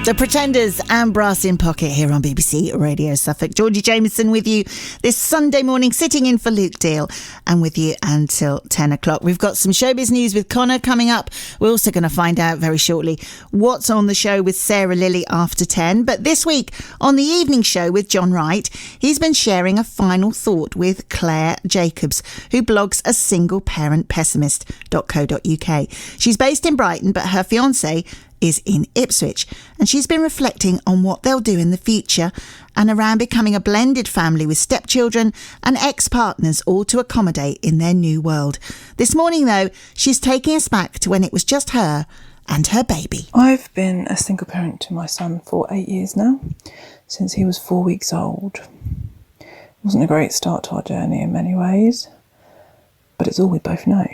The Pretenders and Brass in Pocket here on BBC Radio Suffolk. Georgy Jamieson with you this Sunday morning, sitting in for Luke Deal and with you until 10 o'clock. We've got some showbiz news with Connor coming up. We're also going to find out very shortly what's on the show with Sarah Lilly after 10. But this week on the evening show with John Wright, he's been sharing a final thought with Claire Jacobs, who blogs a single parent pessimist.co.uk. She's based in Brighton, but her fiancé is in Ipswich, and she's been reflecting on what they'll do in the future and around becoming a blended family with stepchildren and ex-partners, all to accommodate in their new world. This morning, though, she's taking us back to when it was just her and her baby. I've been a single parent to my son for 8 years now, since he was 4 weeks old. It wasn't a great start to our journey in many ways, but it's all we both know.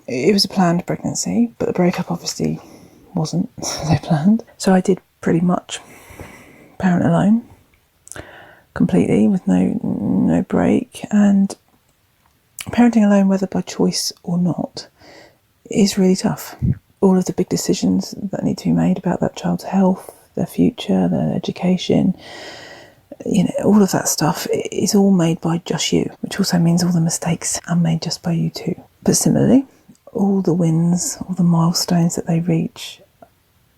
It was a planned pregnancy, but the breakup obviously wasn't as I planned. So I did pretty much parent alone, completely, with no break. And parenting alone, whether by choice or not, is really tough. All of the big decisions that need to be made about that child's health, their future, their education, all of that stuff is all made by just you, which also means all the mistakes are made just by you too. But similarly, all the wins, all the milestones that they reach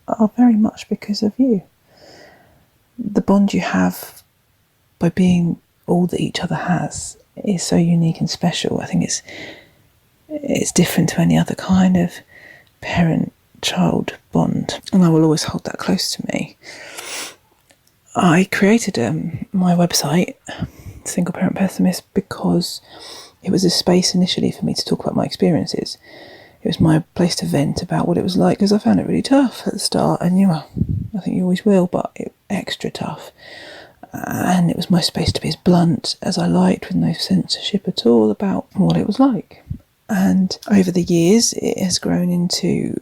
are very much because of you. The bond you have by being all that each other has is so unique and special. I think it's different to any other kind of parent-child bond, and I will always hold that close to me. I created my website, Single Parent Pessimist, because it was a space initially for me to talk about my experiences. It was my place to vent about what it was like, because I found it really tough at the start, and I think you always will, but extra tough. And it was my space to be as blunt as I liked, with no censorship at all, about what it was like. And over the years, it has grown into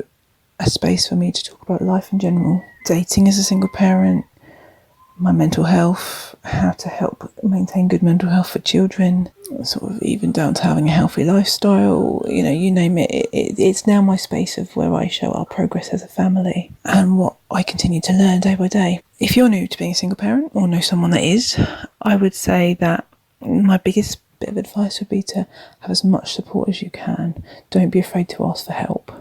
a space for me to talk about life in general, dating as a single parent, my mental health, how to help maintain good mental health for children, sort of even down to having a healthy lifestyle, you name it. It's now my space of where I show our progress as a family and what I continue to learn day by day. If you're new to being a single parent or know someone that is, I would say that my biggest bit of advice would be to have as much support as you can. Don't be afraid to ask for help.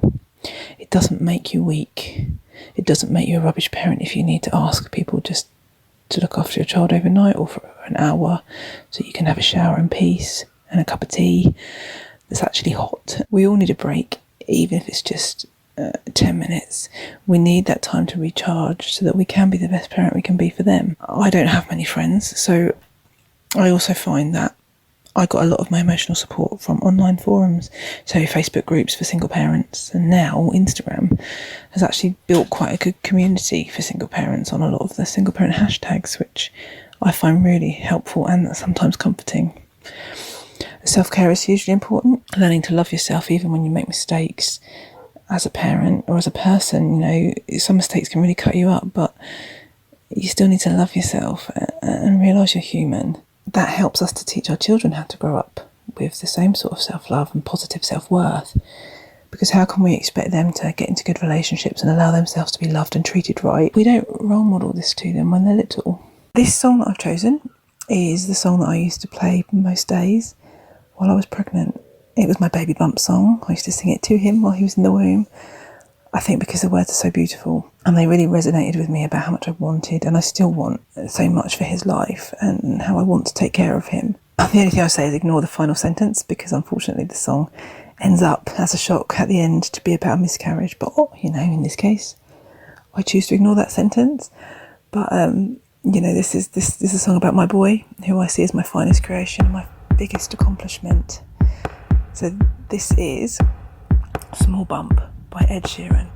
It doesn't make you weak. It doesn't make you a rubbish parent if you need to ask people just to look after your child overnight or for an hour so you can have a shower in peace and a cup of tea that's actually hot. We all need a break, even if it's just 10 minutes. We need that time to recharge so that we can be the best parent we can be for them. I don't have many friends, so I also find that I got a lot of my emotional support from online forums, so Facebook groups for single parents, and now Instagram has actually built quite a good community for single parents on a lot of the single parent hashtags, which I find really helpful and sometimes comforting. Self-care is hugely important. Learning to love yourself even when you make mistakes as a parent or as a person. Some mistakes can really cut you up, but you still need to love yourself and realise you're human. That helps us to teach our children how to grow up with the same sort of self-love and positive self-worth. Because how can we expect them to get into good relationships and allow themselves to be loved and treated right? We don't role model this to them when they're little. This song that I've chosen is the song that I used to play most days while I was pregnant. It was my baby bump song. I used to sing it to him while he was in the womb. I think because the words are so beautiful and they really resonated with me about how much I wanted, and I still want so much for his life and how I want to take care of him. The only thing I say is ignore the final sentence, because unfortunately the song ends up as a shock at the end to be about a miscarriage. But, in this case, I choose to ignore that sentence. But, this is a song about my boy, who I see as my finest creation and my biggest accomplishment. So this is Small Bump by Ed Sheeran.